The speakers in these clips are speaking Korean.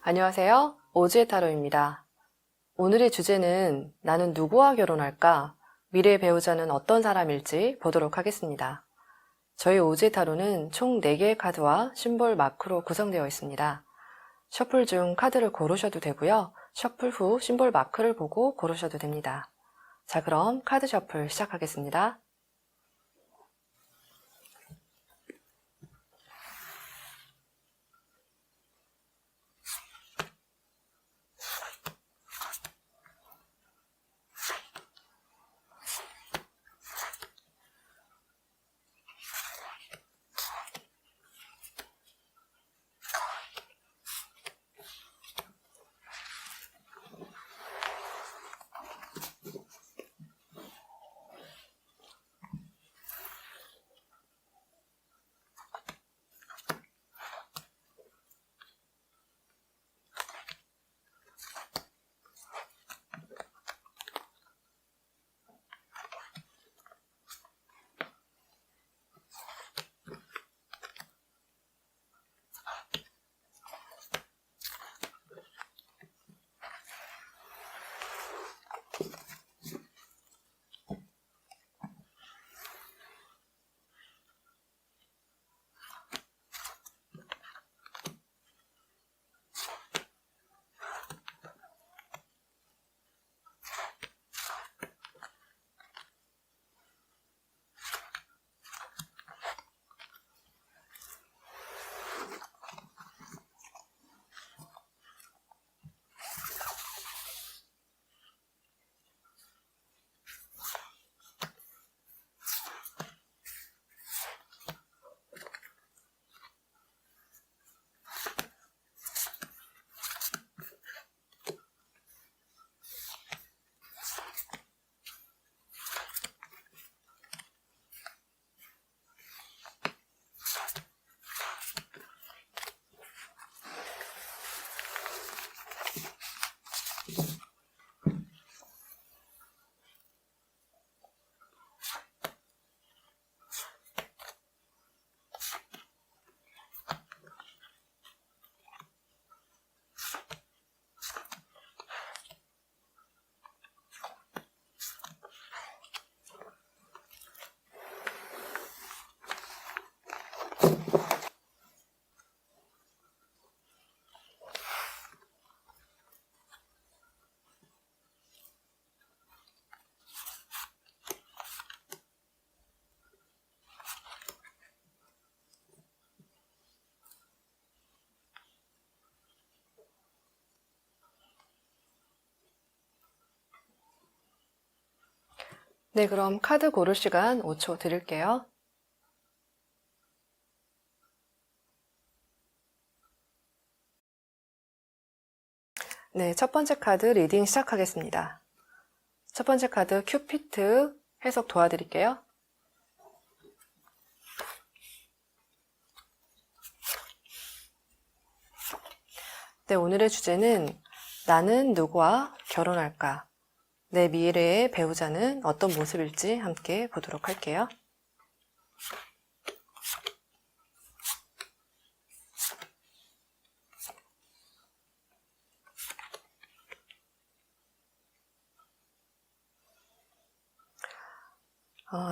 안녕하세요. 오지의 타로입니다. 오늘의 주제는 나는 누구와 결혼할까? 미래의 배우자는 어떤 사람일지 보도록 하겠습니다. 저희 오지의 타로는 총 4개의 카드와 심볼 마크로 구성되어 있습니다. 셔플 중 카드를 고르셔도 되고요. 셔플 후 심볼 마크를 보고 고르셔도 됩니다. 자, 그럼 카드 셔플 시작하겠습니다. 네, 그럼 카드 고를 시간 5초 드릴게요. 네, 첫 번째 카드 리딩 시작하겠습니다. 첫 번째 카드 큐피트 해석 도와드릴게요. 네, 오늘의 주제는 나는 누구와 결혼할까? 내 미래의 배우자는 어떤 모습일지 함께 보도록 할게요.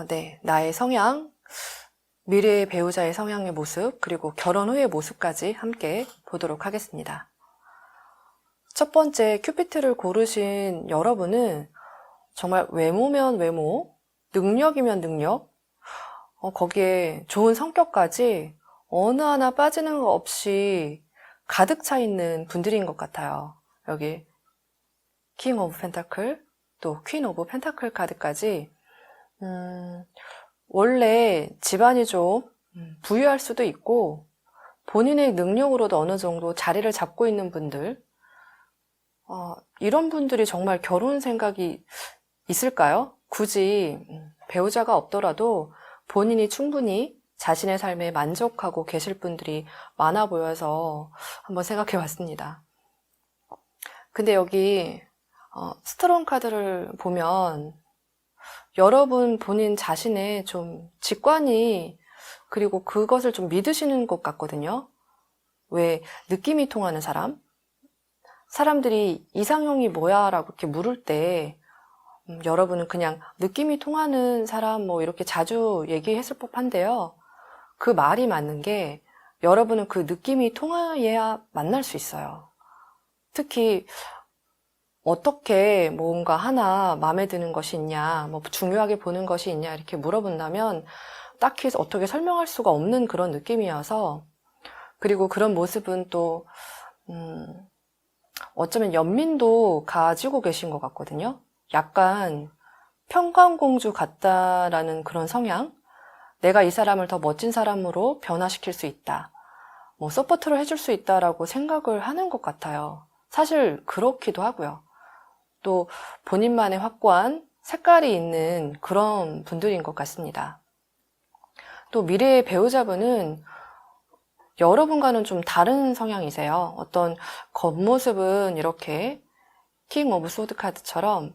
네, 나의 성향, 미래의 배우자의 성향의 모습, 그리고 결혼 후의 모습까지 함께 보도록 하겠습니다. 첫 번째 큐피트를 고르신 여러분은 정말 외모면 외모, 능력이면 능력, 거기에 좋은 성격까지 어느 하나 빠지는 거 없이 가득 차 있는 분들인 것 같아요. 여기 킹 오브 펜타클, 또 퀸 오브 펜타클 카드까지 원래 집안이 좀 부유할 수도 있고 본인의 능력으로도 어느 정도 자리를 잡고 있는 분들, 이런 분들이 정말 결혼 생각이 있을까요? 굳이 배우자가 없더라도 본인이 충분히 자신의 삶에 만족하고 계실 분들이 많아 보여서 한번 생각해 봤습니다. 근데 여기 스트롱 카드를 보면 여러분 본인 자신의 좀 직관이 그리고 그것을 좀 믿으시는 것 같거든요. 왜 느낌이 통하는 사람? 사람들이 이상형이 뭐야? 라고 이렇게 물을 때 여러분은 그냥 느낌이 통하는 사람 뭐 이렇게 자주 얘기했을 법한데요. 그 말이 맞는 게 여러분은 그 느낌이 통해야 만날 수 있어요. 특히 어떻게 뭔가 하나 마음에 드는 것이 있냐, 뭐 중요하게 보는 것이 있냐 이렇게 물어본다면 딱히 어떻게 설명할 수가 없는 그런 느낌이어서 그리고 그런 모습은 또 어쩌면 연민도 가지고 계신 것 같거든요. 약간 평강공주 같다라는 그런 성향, 내가 이 사람을 더 멋진 사람으로 변화시킬 수 있다, 뭐 서포트를 해줄 수 있다라고 생각을 하는 것 같아요. 사실 그렇기도 하고요. 또 본인만의 확고한 색깔이 있는 그런 분들인 것 같습니다. 또 미래의 배우자분은 여러분과는 좀 다른 성향이세요. 어떤 겉모습은 이렇게 킹 오브 소드 카드처럼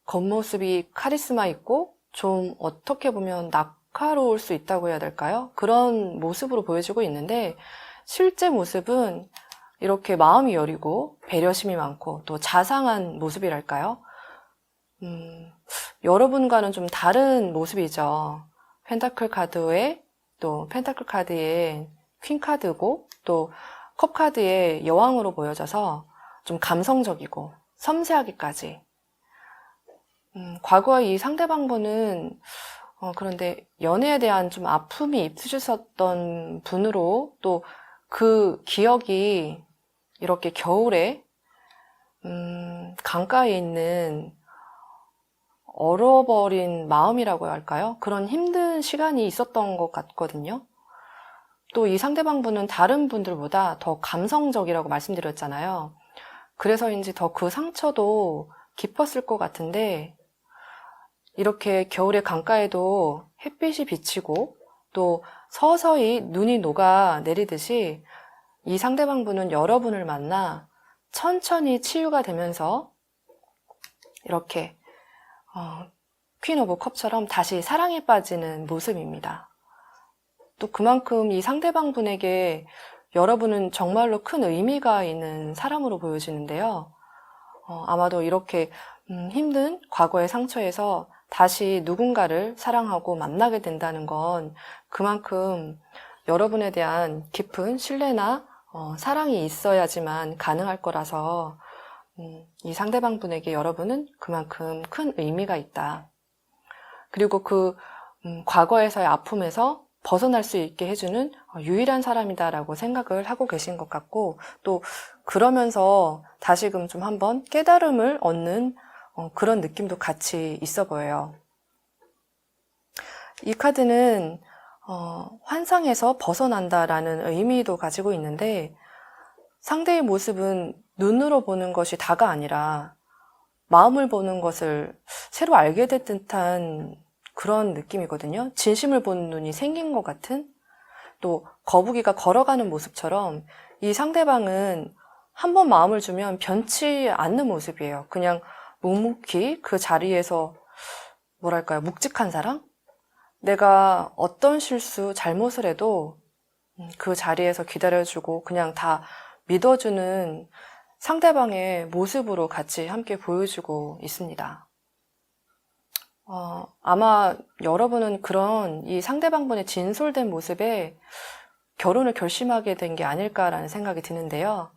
겉모습이 카리스마 있고 좀 어떻게 보면 날카로울 수 있다고 해야 될까요? 그런 모습으로 보여지고 있는데 실제 모습은 이렇게 마음이 여리고 배려심이 많고 또 자상한 모습이랄까요? 여러분과는 좀 다른 모습이죠. 펜타클 카드에 또 펜타클 카드에 퀸 카드고 또 컵 카드의 여왕으로 보여져서 좀 감성적이고 섬세하기까지. 과거에 이 상대방분은 그런데 연애에 대한 좀 아픔이 있으셨던 분으로 또 그 기억이 이렇게 겨울에 강가에 있는 얼어버린 마음이라고 할까요? 그런 힘든 시간이 있었던 것 같거든요. 또 이 상대방분은 다른 분들보다 더 감성적이라고 말씀드렸잖아요. 그래서인지 더 그 상처도 깊었을 것 같은데 이렇게 겨울의 강가에도 햇빛이 비치고 또 서서히 눈이 녹아 내리듯이 이 상대방분은 여러분을 만나 천천히 치유가 되면서 이렇게 퀸 오브 컵처럼 다시 사랑에 빠지는 모습입니다. 또 그만큼 이 상대방분에게 여러분은 정말로 큰 의미가 있는 사람으로 보여지는데요. 아마도 이렇게 힘든 과거의 상처에서 다시 누군가를 사랑하고 만나게 된다는 건 그만큼 여러분에 대한 깊은 신뢰나 사랑이 있어야지만 가능할 거라서 이 상대방분에게 여러분은 그만큼 큰 의미가 있다. 그리고 그 과거에서의 아픔에서 벗어날 수 있게 해주는 유일한 사람이다라고 생각을 하고 계신 것 같고 또 그러면서 다시금 좀 한번 깨달음을 얻는 그런 느낌도 같이 있어 보여요. 이 카드는 환상에서 벗어난다라는 의미도 가지고 있는데 상대의 모습은 눈으로 보는 것이 다가 아니라 마음을 보는 것을 새로 알게 된 듯한 그런 느낌이거든요. 진심을 보는 눈이 생긴 것 같은 또 거북이가 걸어가는 모습처럼 이 상대방은 한번 마음을 주면 변치 않는 모습이에요. 그냥 묵묵히 그 자리에서 뭐랄까요, 묵직한 사랑? 내가 어떤 실수, 잘못을 해도 그 자리에서 기다려주고 그냥 다 믿어주는 상대방의 모습으로 같이 함께 보여주고 있습니다. 아마 여러분은 그런 이 상대방분의 진솔된 모습에 결혼을 결심하게 된 게 아닐까라는 생각이 드는데요.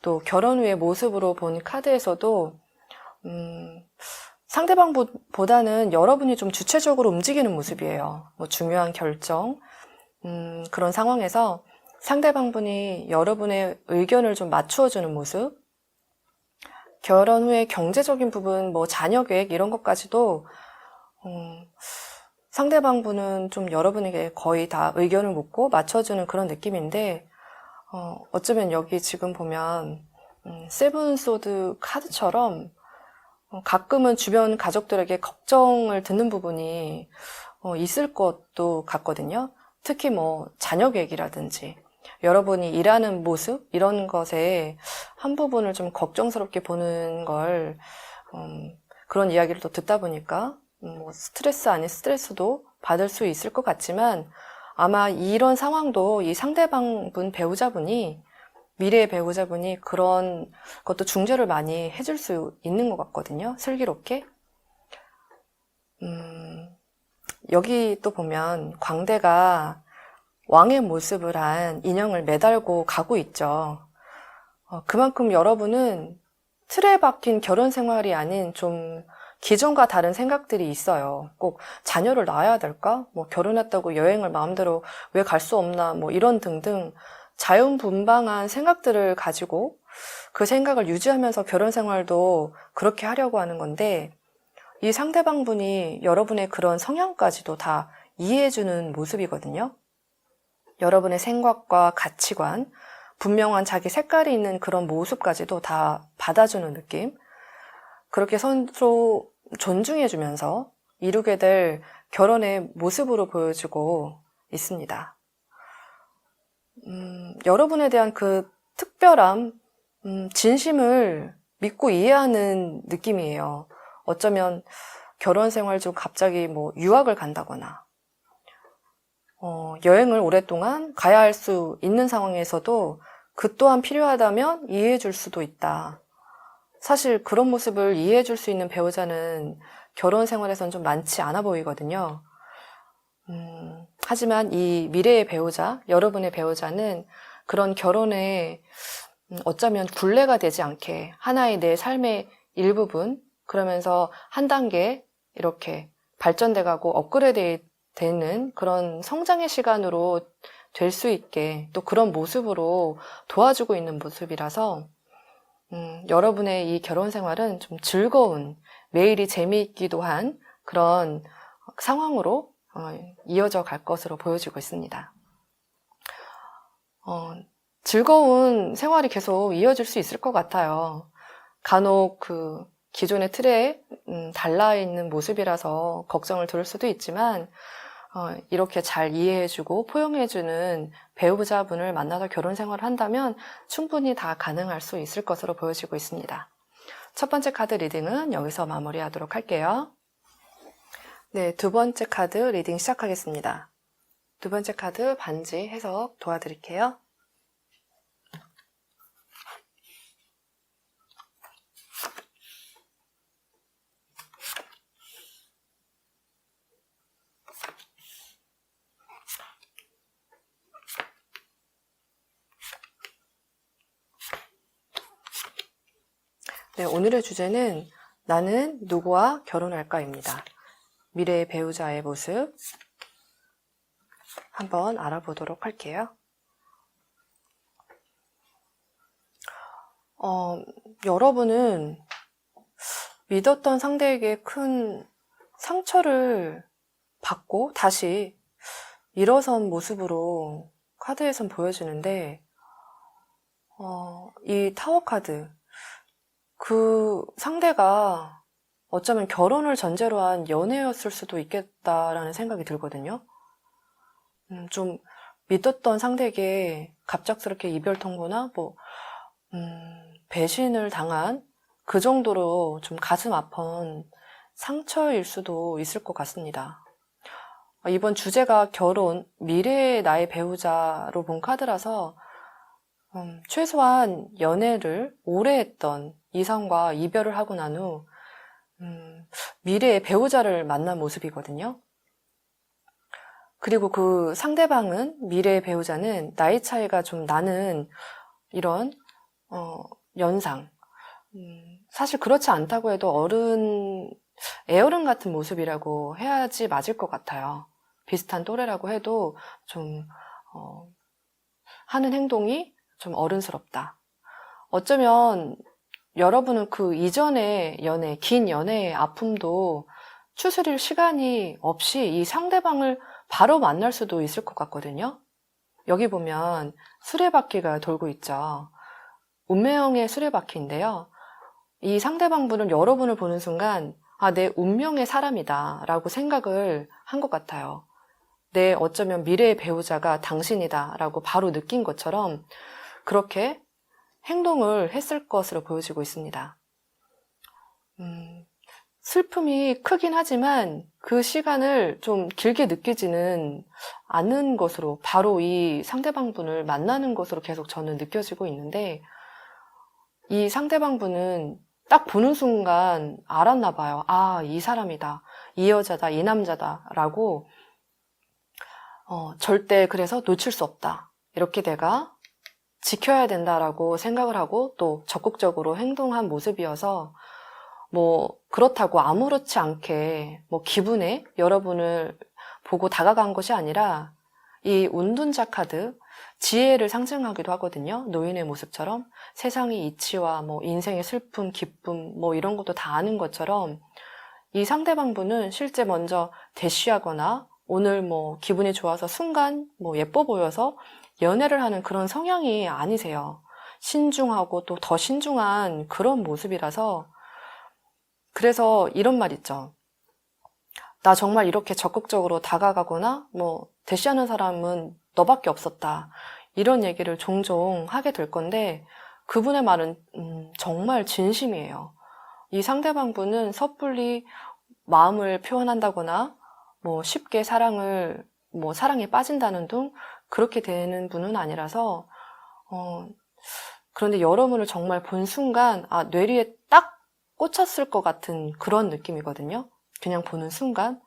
또 결혼 후의 모습으로 본 카드에서도 상대방보다는 여러분이 좀 주체적으로 움직이는 모습이에요. 뭐 중요한 결정, 그런 상황에서 상대방분이 여러분의 의견을 좀 맞추어주는 모습, 결혼 후에 경제적인 부분, 뭐 자녀 계획 이런 것까지도 상대방분은 좀 여러분에게 거의 다 의견을 묻고 맞춰주는 그런 느낌인데 어쩌면 여기 지금 보면 세븐소드 카드처럼 가끔은 주변 가족들에게 걱정을 듣는 부분이 있을 것도 같거든요. 특히 뭐 자녀 계획이라든지 여러분이 일하는 모습 이런 것에 한 부분을 좀 걱정스럽게 보는 걸 그런 이야기를 또 듣다 보니까 뭐 스트레스 아닌 스트레스도 받을 수 있을 것 같지만 아마 이런 상황도 이 상대방 분 배우자분이 미래의 배우자분이 그런 것도 중재를 많이 해줄 수 있는 것 같거든요. 슬기롭게. 여기 또 보면 광대가 왕의 모습을 한 인형을 매달고 가고 있죠. 그만큼 여러분은 틀에 박힌 결혼 생활이 아닌 좀 기존과 다른 생각들이 있어요. 꼭 자녀를 낳아야 될까? 뭐 결혼했다고 여행을 마음대로 왜 갈 수 없나? 뭐 이런 등등 자유분방한 생각들을 가지고 그 생각을 유지하면서 결혼 생활도 그렇게 하려고 하는 건데 이 상대방 분이 여러분의 그런 성향까지도 다 이해해주는 모습이거든요. 여러분의 생각과 가치관, 분명한 자기 색깔이 있는 그런 모습까지도 다 받아주는 느낌. 그렇게 서로 존중해주면서 이루게 될 결혼의 모습으로 보여주고 있습니다. 여러분에 대한 그 특별함, 진심을 믿고 이해하는 느낌이에요. 어쩌면 결혼 생활 중 갑자기 뭐 유학을 간다거나, 여행을 오랫동안 가야 할 수 있는 상황에서도 그 또한 필요하다면 이해해 줄 수도 있다. 사실 그런 모습을 이해해 줄 수 있는 배우자는 결혼 생활에선 좀 많지 않아 보이거든요. 하지만 이 미래의 배우자, 여러분의 배우자는 그런 결혼에 어쩌면 굴레가 되지 않게 하나의 내 삶의 일부분, 그러면서 한 단계 이렇게 발전돼 가고 업그레이드 되는 그런 성장의 시간으로 될 수 있게 또 그런 모습으로 도와주고 있는 모습이라서 여러분의 이 결혼 생활은 좀 즐거운, 매일이 재미있기도 한 그런 상황으로 이어져 갈 것으로 보여지고 있습니다. 즐거운 생활이 계속 이어질 수 있을 것 같아요. 간혹 그 기존의 틀에 달라있는 모습이라서 걱정을 들을 수도 있지만 이렇게 잘 이해해주고 포용해주는 배우자분을 만나서 결혼 생활을 한다면 충분히 다 가능할 수 있을 것으로 보여지고 있습니다. 첫 번째 카드 리딩은 여기서 마무리하도록 할게요. 네, 두 번째 카드 리딩 시작하겠습니다. 두 번째 카드 반지 해석 도와드릴게요. 네, 오늘의 주제는 나는 누구와 결혼할까입니다. 미래의 배우자의 모습 한번 알아보도록 할게요. 여러분은 믿었던 상대에게 큰 상처를 받고 다시 일어선 모습으로 카드에선 보여지는데 이 타워 카드, 그 상대가 어쩌면 결혼을 전제로 한 연애였을 수도 있겠다라는 생각이 들거든요. 좀 믿었던 상대에게 갑작스럽게 이별 통보나 배신을 당한 그 정도로 좀 가슴 아픈 상처일 수도 있을 것 같습니다. 이번 주제가 결혼, 미래의 나의 배우자로 본 카드라서 최소한 연애를 오래 했던 이성과 이별을 하고 난 후 미래의 배우자를 만난 모습이거든요. 그리고 그 상대방은, 미래의 배우자는 나이 차이가 좀 나는 이런 연상, 사실 그렇지 않다고 해도 애어른 같은 모습이라고 해야지 맞을 것 같아요. 비슷한 또래라고 해도 좀 하는 행동이 좀 어른스럽다. 어쩌면 여러분은 그 이전의 연애, 긴 연애의 아픔도 추스릴 시간이 없이 이 상대방을 바로 만날 수도 있을 것 같거든요. 여기 보면 수레바퀴가 돌고 있죠. 운명의 수레바퀴인데요. 이 상대방분은 여러분을 보는 순간 내 운명의 사람이다 라고 생각을 한 것 같아요. 내 어쩌면 미래의 배우자가 당신이다 라고 바로 느낀 것처럼 그렇게 행동을 했을 것으로 보여지고 있습니다. 슬픔이 크긴 하지만 그 시간을 좀 길게 느끼지는 않는 것으로 바로 이 상대방분을 만나는 것으로 계속 저는 느껴지고 있는데 이 상대방분은 딱 보는 순간 알았나 봐요. 이 사람이다. 이 여자다. 이 남자다. 라고 절대 그래서 놓칠 수 없다. 이렇게 내가 지켜야 된다라고 생각을 하고 또 적극적으로 행동한 모습이어서 그렇다고 아무렇지 않게 기분에 여러분을 보고 다가간 것이 아니라 이 운둔자 카드, 지혜를 상징하기도 하거든요. 노인의 모습처럼 세상의 이치와 인생의 슬픔, 기쁨 이런 것도 다 아는 것처럼 이 상대방분은 실제 먼저 대쉬하거나 오늘 기분이 좋아서 순간 예뻐 보여서 연애를 하는 그런 성향이 아니세요. 신중하고 또 더 신중한 그런 모습이라서 그래서 이런 말 있죠. 나 정말 이렇게 적극적으로 다가가거나 대시하는 사람은 너밖에 없었다. 이런 얘기를 종종 하게 될 건데 그분의 말은 정말 진심이에요. 이 상대방분은 섣불리 마음을 표현한다거나 쉽게 사랑에 빠진다는 등 그렇게 되는 분은 아니라서 그런데 여러분을 정말 본 순간 뇌리에 딱 꽂혔을 것 같은 그런 느낌이거든요. 그냥 보는 순간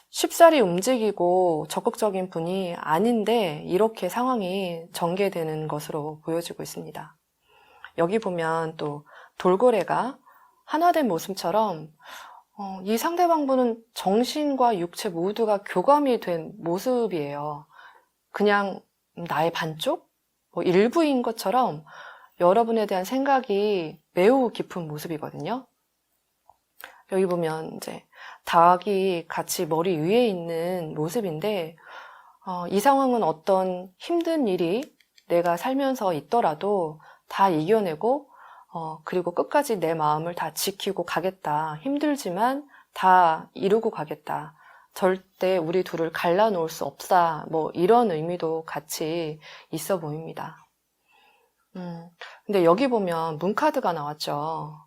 쉽사리 움직이고 적극적인 분이 아닌데 이렇게 상황이 전개되는 것으로 보여지고 있습니다. 여기 보면 또 돌고래가 하나된 모습처럼 이 상대방분은 정신과 육체 모두가 교감이 된 모습이에요. 그냥 나의 반쪽? 일부인 것처럼 여러분에 대한 생각이 매우 깊은 모습이거든요. 여기 보면 이제 닭이 같이 머리 위에 있는 모습인데 이 상황은 어떤 힘든 일이 내가 살면서 있더라도 다 이겨내고 그리고 끝까지 내 마음을 다 지키고 가겠다. 힘들지만 다 이루고 가겠다. 절대 우리 둘을 갈라놓을 수 없다. 이런 의미도 같이 있어 보입니다. 근데 여기 보면 문카드가 나왔죠.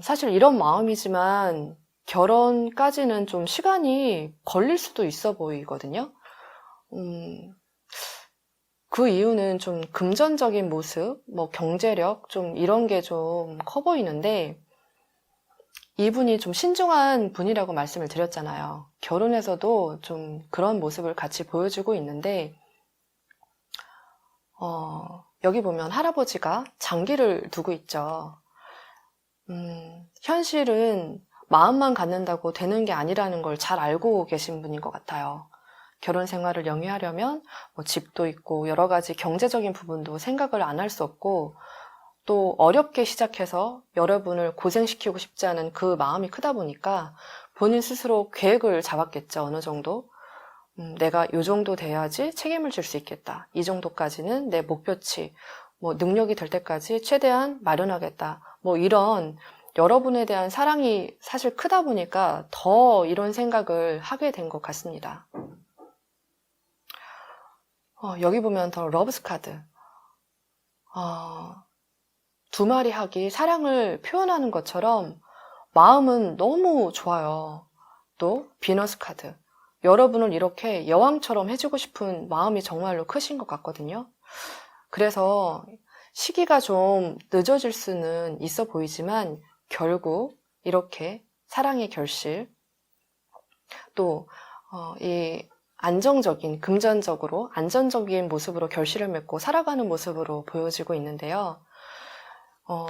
사실 이런 마음이지만 결혼까지는 좀 시간이 걸릴 수도 있어 보이거든요. 그 이유는 좀 금전적인 모습, 경제력, 좀 이런 게 좀 커 보이는데 이분이 좀 신중한 분이라고 말씀을 드렸잖아요. 결혼에서도 좀 그런 모습을 같이 보여주고 있는데 여기 보면 할아버지가 장기를 두고 있죠. 현실은 마음만 갖는다고 되는 게 아니라는 걸 잘 알고 계신 분인 것 같아요. 결혼 생활을 영위하려면 집도 있고 여러 가지 경제적인 부분도 생각을 안 할 수 없고 또 어렵게 시작해서 여러분을 고생시키고 싶지 않은 그 마음이 크다 보니까 본인 스스로 계획을 잡았겠죠. 어느 정도. 내가 이 정도 돼야지 책임을 질 수 있겠다. 이 정도까지는 내 목표치, 능력이 될 때까지 최대한 마련하겠다. 이런 여러분에 대한 사랑이 사실 크다 보니까 더 이런 생각을 하게 된 것 같습니다. 여기 보면 더 러브스 카드. 두 마리 학이 사랑을 표현하는 것처럼 마음은 너무 좋아요. 또 비너스 카드. 여러분을 이렇게 여왕처럼 해주고 싶은 마음이 정말로 크신 것 같거든요. 그래서 시기가 좀 늦어질 수는 있어 보이지만 결국 이렇게 사랑의 결실 또 이 안정적인 금전적으로 안정적인 모습으로 결실을 맺고 살아가는 모습으로 보여지고 있는데요.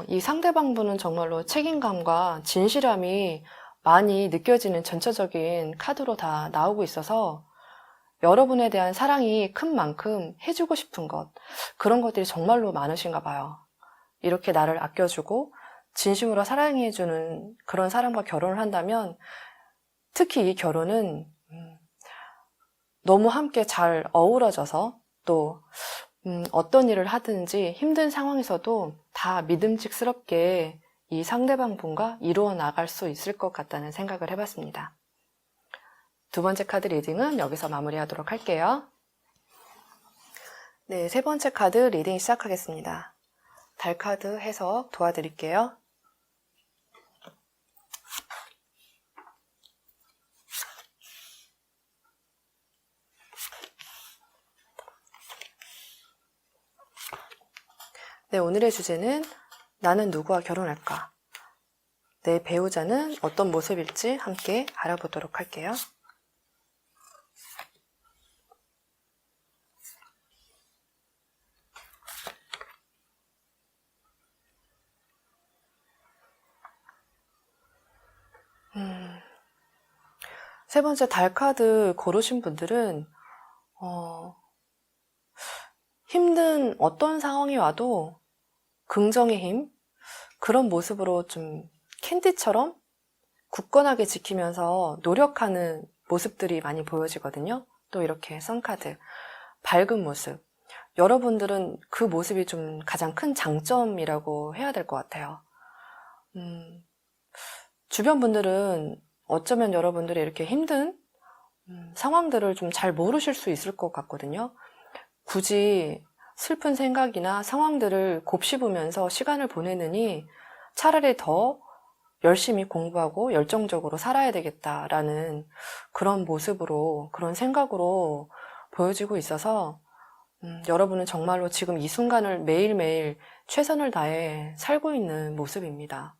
이 상대방분은 정말로 책임감과 진실함이 많이 느껴지는 전체적인 카드로 다 나오고 있어서 여러분에 대한 사랑이 큰 만큼 해주고 싶은 것, 그런 것들이 정말로 많으신가 봐요. 이렇게 나를 아껴주고 진심으로 사랑해주는 그런 사람과 결혼을 한다면 특히 이 결혼은 너무 함께 잘 어우러져서 또 어떤 일을 하든지 힘든 상황에서도 다 믿음직스럽게 이 상대방 분과 이루어 나갈 수 있을 것 같다는 생각을 해봤습니다. 두 번째 카드 리딩은 여기서 마무리하도록 할게요. 네, 세 번째 카드 리딩 시작하겠습니다. 달 카드 해석 도와드릴게요. 네, 오늘의 주제는 나는 누구와 결혼할까? 내 배우자는 어떤 모습일지 함께 알아보도록 할게요. 세 번째 달 카드 고르신 분들은 힘든 어떤 상황이 와도 긍정의 힘, 그런 모습으로 좀 캔디처럼 굳건하게 지키면서 노력하는 모습들이 많이 보여지거든요. 또 이렇게 선카드, 밝은 모습. 여러분들은 그 모습이 좀 가장 큰 장점이라고 해야 될 것 같아요. 주변 분들은 어쩌면 여러분들이 이렇게 힘든 상황들을 좀 잘 모르실 수 있을 것 같거든요. 굳이 슬픈 생각이나 상황들을 곱씹으면서 시간을 보내느니 차라리 더 열심히 공부하고 열정적으로 살아야 되겠다라는 그런 모습으로, 그런 생각으로 보여지고 있어서 여러분은 정말로 지금 이 순간을 매일매일 최선을 다해 살고 있는 모습입니다.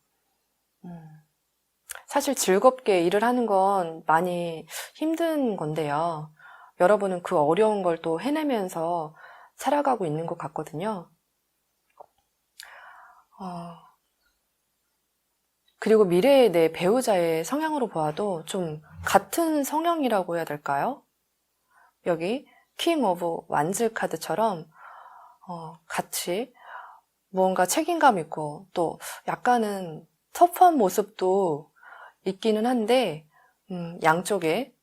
사실 즐겁게 일을 하는 건 많이 힘든 건데요. 여러분은 그 어려운 걸 또 해내면서 살아가고 있는 것 같거든요. 그리고 미래의 내 배우자의 성향으로 보아도 좀 같은 성향이라고 해야 될까요? 여기 킹 오브 완즈 카드처럼 같이 무언가 책임감 있고 또 약간은 터프한 모습도 있기는 한데 양쪽에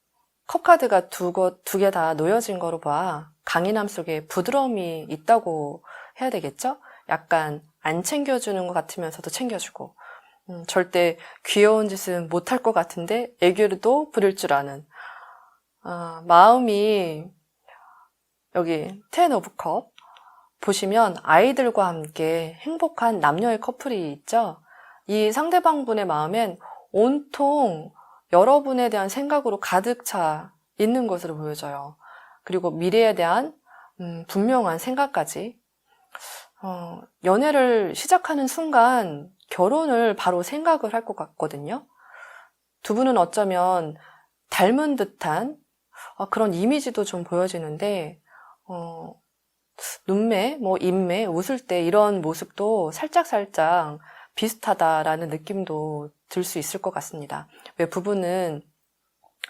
컵카드가 두 개 다 놓여진 거로 봐 강인함 속에 부드러움이 있다고 해야 되겠죠? 약간 안 챙겨주는 것 같으면서도 챙겨주고 절대 귀여운 짓은 못할 것 같은데 애교도 부릴 줄 아는 마음이 여기 텐 오브 컵 보시면 아이들과 함께 행복한 남녀의 커플이 있죠? 이 상대방분의 마음엔 온통 여러분에 대한 생각으로 가득 차 있는 것으로 보여져요. 그리고 미래에 대한 분명한 생각까지. 연애를 시작하는 순간 결혼을 바로 생각을 할 것 같거든요. 두 분은 어쩌면 닮은 듯한 그런 이미지도 좀 보여지는데 눈매, 입매, 웃을 때 이런 모습도 살짝살짝 비슷하다라는 느낌도 들 수 있을 것 같습니다. 왜 부부는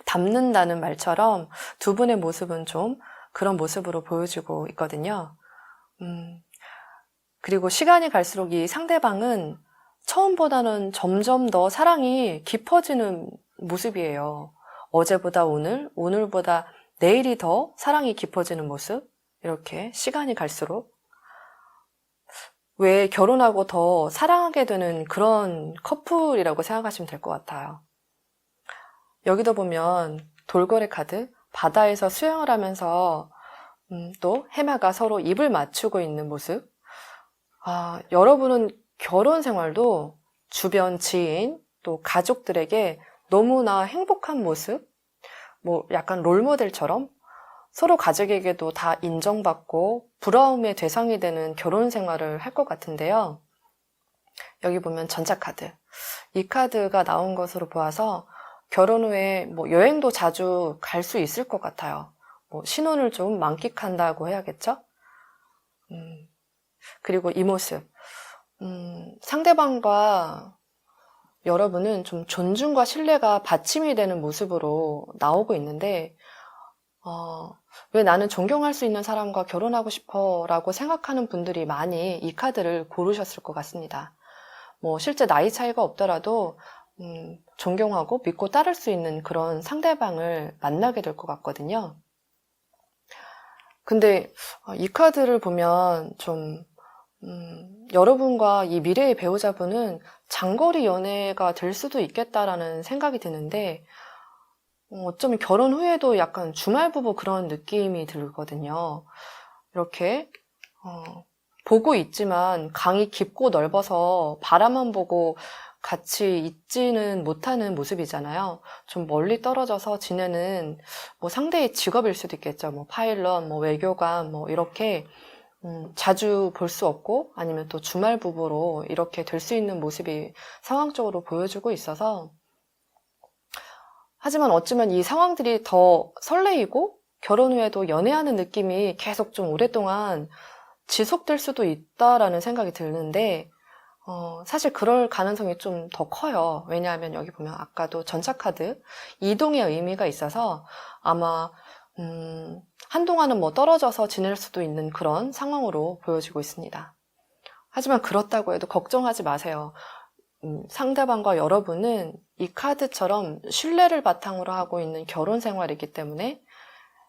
닮는다는 말처럼 두 분의 모습은 좀 그런 모습으로 보여지고 있거든요. 그리고 시간이 갈수록 이 상대방은 처음보다는 점점 더 사랑이 깊어지는 모습이에요. 어제보다 오늘, 오늘보다 내일이 더 사랑이 깊어지는 모습. 이렇게 시간이 갈수록 왜 결혼하고 더 사랑하게 되는 그런 커플이라고 생각하시면 될 것 같아요. 여기도 보면 돌고래 카드, 바다에서 수영을 하면서 또 해마가 서로 입을 맞추고 있는 모습. 여러분은 결혼 생활도 주변 지인, 또 가족들에게 너무나 행복한 모습, 약간 롤모델처럼 서로 가족에게도 다 인정받고 부러움의 대상이 되는 결혼 생활을 할 것 같은데요. 여기 보면 전자카드. 이 카드가 나온 것으로 보아서 결혼 후에 여행도 자주 갈 수 있을 것 같아요. 신혼을 좀 만끽한다고 해야겠죠? 그리고 이 모습. 상대방과 여러분은 좀 존중과 신뢰가 받침이 되는 모습으로 나오고 있는데, 왜 나는 존경할 수 있는 사람과 결혼하고 싶어 라고 생각하는 분들이 많이 이 카드를 고르셨을 것 같습니다. 실제 나이 차이가 없더라도 존경하고 믿고 따를 수 있는 그런 상대방을 만나게 될 것 같거든요. 근데 이 카드를 보면 좀 여러분과 이 미래의 배우자분은 장거리 연애가 될 수도 있겠다라는 생각이 드는데 어쩌면 결혼 후에도 약간 주말 부부 그런 느낌이 들거든요. 이렇게 보고 있지만 강이 깊고 넓어서 바라만 보고 같이 있지는 못하는 모습이잖아요. 좀 멀리 떨어져서 지내는 뭐 상대의 직업일 수도 있겠죠. 뭐 파일럿, 뭐 외교관, 뭐 이렇게 자주 볼 수 없고 아니면 또 주말 부부로 이렇게 될 수 있는 모습이 상황적으로 보여주고 있어서 하지만 어쩌면 이 상황들이 더 설레이고 결혼 후에도 연애하는 느낌이 계속 좀 오랫동안 지속될 수도 있다라는 생각이 드는데 사실 그럴 가능성이 좀 더 커요. 왜냐하면 여기 보면 아까도 전차카드 이동의 의미가 있어서 아마 한동안은 뭐 떨어져서 지낼 수도 있는 그런 상황으로 보여지고 있습니다. 하지만 그렇다고 해도 걱정하지 마세요. 상대방과 여러분은 이 카드처럼 신뢰를 바탕으로 하고 있는 결혼 생활이기 때문에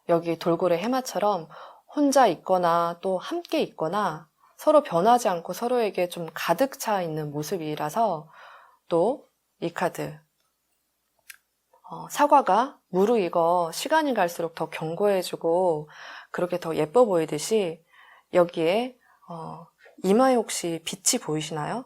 여기 돌고래 해마처럼 혼자 있거나 또 함께 있거나 서로 변하지 않고 서로에게 좀 가득 차 있는 모습이라서 또 이 카드 사과가 무르익어 시간이 갈수록 더 견고해지고 그렇게 더 예뻐 보이듯이 여기에 이마에 혹시 빛이 보이시나요?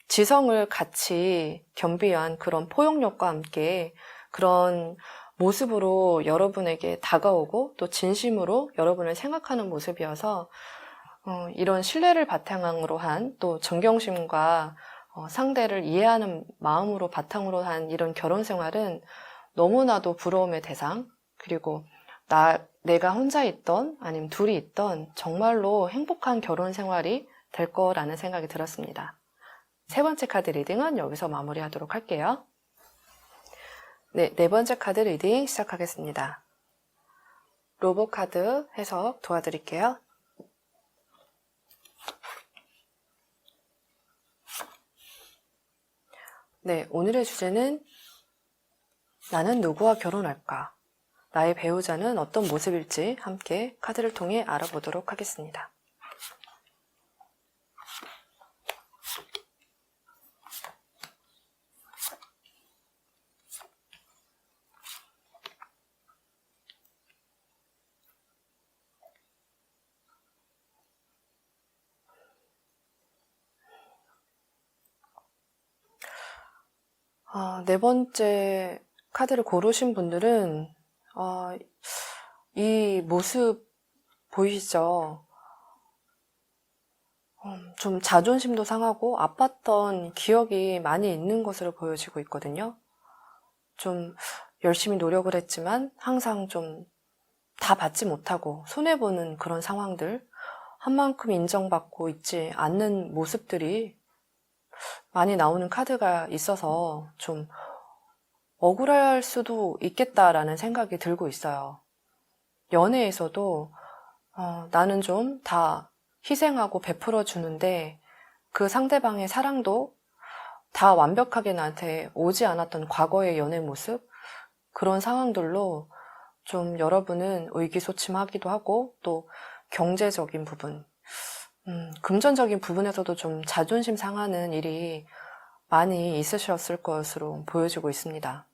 지성을 같이 겸비한 그런 포용력과 함께 그런 모습으로 여러분에게 다가오고 또 진심으로 여러분을 생각하는 모습이어서 이런 신뢰를 바탕으로 한 또 존경심과 상대를 이해하는 마음으로 바탕으로 한 이런 결혼 생활은 너무나도 부러움의 대상, 그리고 내가 혼자 있던 아니면 둘이 있던 정말로 행복한 결혼 생활이 될 거라는 생각이 들었습니다. 세 번째 카드 리딩은 여기서 마무리하도록 할게요. 네, 네 번째 카드 리딩 시작하겠습니다. 로보 카드 해석 도와드릴게요. 네, 오늘의 주제는 나는 누구와 결혼할까? 나의 배우자는 어떤 모습일지 함께 카드를 통해 알아보도록 하겠습니다. 네 번째 카드를 고르신 분들은 이 모습 보이시죠? 좀 자존심도 상하고 아팠던 기억이 많이 있는 것으로 보여지고 있거든요. 좀 열심히 노력을 했지만 항상 좀 다 받지 못하고 손해보는 그런 상황들, 한 만큼 인정받고 있지 않는 모습들이 많이 나오는 카드가 있어서 좀 억울할 수도 있겠다라는 생각이 들고 있어요. 연애에서도 나는 좀 다 희생하고 베풀어 주는데 그 상대방의 사랑도 다 완벽하게 나한테 오지 않았던 과거의 연애 모습, 그런 상황들로 좀 여러분은 의기소침하기도 하고 또 경제적인 부분, 금전적인 부분에서도 좀 자존심 상하는 일이 많이 있으셨을 것으로 보여지고 있습니다.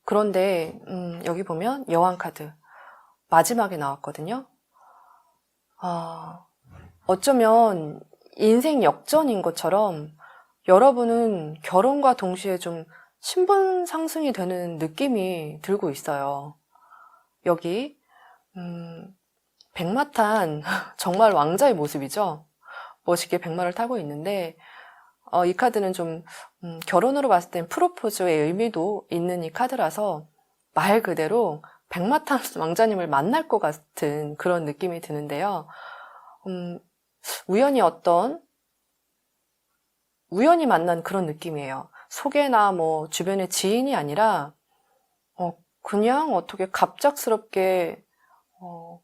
그런데 여기 보면 여왕 카드 마지막에 나왔거든요. 어쩌면 인생 역전인 것처럼 여러분은 결혼과 동시에 좀 신분 상승이 되는 느낌이 들고 있어요. 여기 백마탄 정말 왕자의 모습이죠. 멋있게 백마를 타고 있는데 이 카드는 좀 결혼으로 봤을 땐 프로포즈의 의미도 있는 이 카드라서 말 그대로 백마탄 왕자님을 만날 것 같은 그런 느낌이 드는데요. 우연히 만난 그런 느낌이에요. 소개나 뭐 주변의 지인이 아니라 그냥 어떻게 갑작스럽게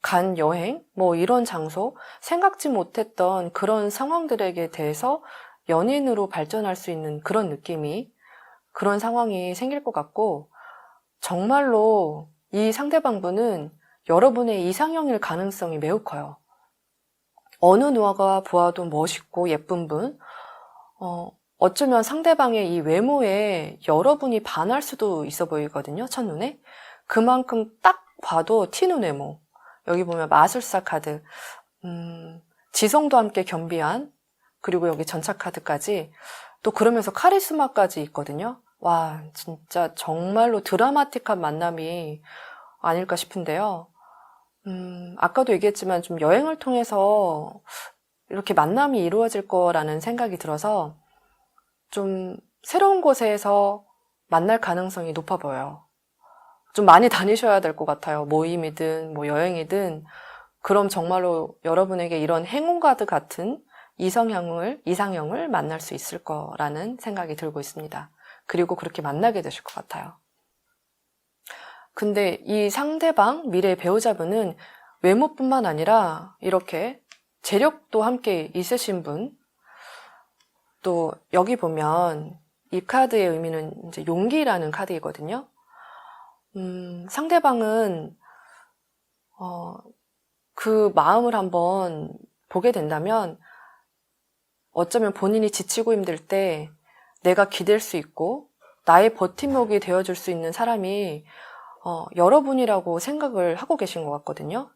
간 여행, 뭐 이런 장소, 생각지 못했던 그런 상황들에 대해서 연인으로 발전할 수 있는 그런 느낌이, 그런 상황이 생길 것 같고, 정말로 이 상대방분은 여러분의 이상형일 가능성이 매우 커요. 어느 누가 보아도 멋있고 예쁜 분, 어쩌면 상대방의 이 외모에 여러분이 반할 수도 있어 보이거든요, 첫눈에. 그만큼 딱 봐도 튀는 외모. 여기 보면 마술사 카드, 지성도 함께 겸비한, 그리고 여기 전차 카드까지, 또 그러면서 카리스마까지 있거든요. 와, 진짜 정말로 드라마틱한 만남이 아닐까 싶은데요. 아까도 얘기했지만 좀 여행을 통해서 이렇게 만남이 이루어질 거라는 생각이 들어서 좀 새로운 곳에서 만날 가능성이 높아 보여요. 좀 많이 다니셔야 될 것 같아요. 모임이든 뭐 여행이든. 그럼 정말로 여러분에게 이런 행운카드 같은 이상형을 만날 수 있을 거라는 생각이 들고 있습니다. 그리고 그렇게 만나게 되실 것 같아요. 근데 이 상대방, 미래의 배우자분은 외모뿐만 아니라 이렇게 재력도 함께 있으신 분, 또 여기 보면 이 카드의 의미는 이제 용기라는 카드이거든요. 상대방은 그 마음을 한번 보게 된다면 어쩌면 본인이 지치고 힘들 때 내가 기댈 수 있고 나의 버팀목이 되어줄 수 있는 사람이 여러분이라고 생각을 하고 계신 것 같거든요.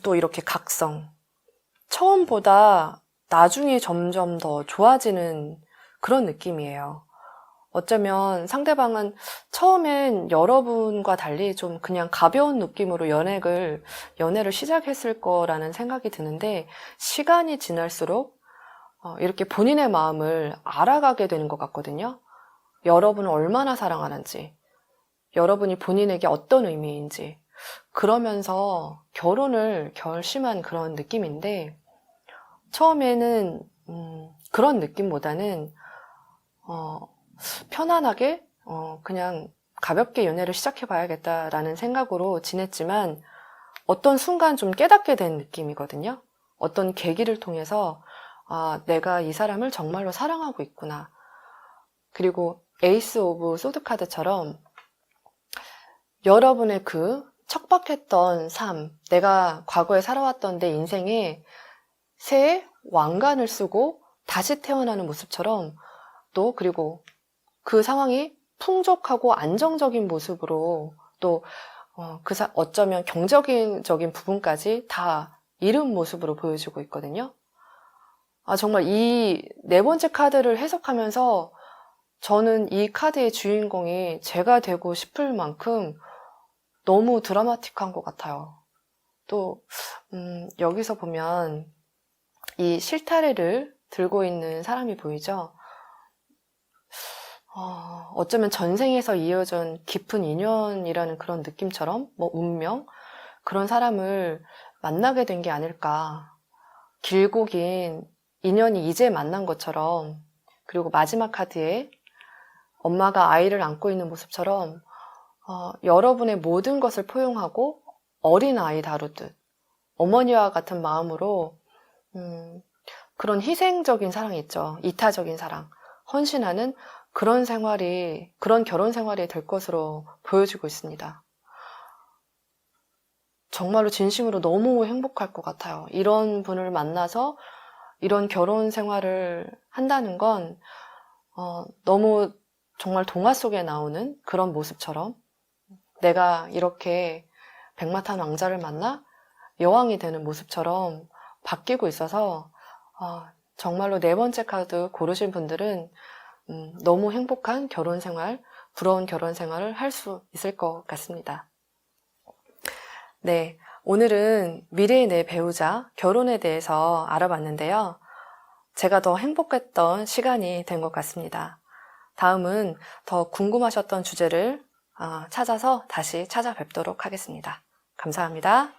또 이렇게 각성. 처음보다 나중에 점점 더 좋아지는 그런 느낌이에요. 어쩌면 상대방은 처음엔 여러분과 달리 좀 그냥 가벼운 느낌으로 연애를 시작했을 거라는 생각이 드는데, 시간이 지날수록 이렇게 본인의 마음을 알아가게 되는 것 같거든요. 여러분을 얼마나 사랑하는지, 여러분이 본인에게 어떤 의미인지, 그러면서 결혼을 결심한 그런 느낌인데, 처음에는 그런 느낌보다는 편안하게 그냥 가볍게 연애를 시작해봐야겠다라는 생각으로 지냈지만 어떤 순간 좀 깨닫게 된 느낌이거든요. 어떤 계기를 통해서 내가 이 사람을 정말로 사랑하고 있구나. 그리고 에이스 오브 소드 카드처럼 여러분의 그 척박했던 삶, 내가 과거에 살아왔던 내 인생에 새 왕관을 쓰고 다시 태어나는 모습처럼, 또 그리고 그 상황이 풍족하고 안정적인 모습으로, 또 어쩌면 경제적인 부분까지 다 이룬 모습으로 보여지고 있거든요. 정말 이 네 번째 카드를 해석하면서 저는 이 카드의 주인공이 제가 되고 싶을 만큼 너무 드라마틱한 것 같아요. 또 여기서 보면 이 실타래를 들고 있는 사람이 보이죠? 어쩌면 전생에서 이어진 깊은 인연이라는 그런 느낌처럼, 뭐 운명, 그런 사람을 만나게 된 게 아닐까. 길고 긴 인연이 이제 만난 것처럼, 그리고 마지막 카드에 엄마가 아이를 안고 있는 모습처럼 여러분의 모든 것을 포용하고 어린 아이 다루듯 어머니와 같은 마음으로 그런 희생적인 사랑이 있죠. 이타적인 사랑, 헌신하는 그런 결혼 생활이 될 것으로 보여지고 있습니다. 정말로 진심으로 너무 행복할 것 같아요. 이런 분을 만나서 이런 결혼 생활을 한다는 건 너무 정말 동화 속에 나오는 그런 모습처럼, 내가 이렇게 백마탄 왕자를 만나 여왕이 되는 모습처럼 바뀌고 있어서 정말로 네 번째 카드 고르신 분들은 너무 행복한 결혼 생활, 부러운 결혼 생활을 할 수 있을 것 같습니다. 네, 오늘은 미래의 내 배우자, 결혼에 대해서 알아봤는데요. 제가 더 행복했던 시간이 된 것 같습니다. 다음은 더 궁금하셨던 주제를 찾아서 다시 찾아뵙도록 하겠습니다. 감사합니다.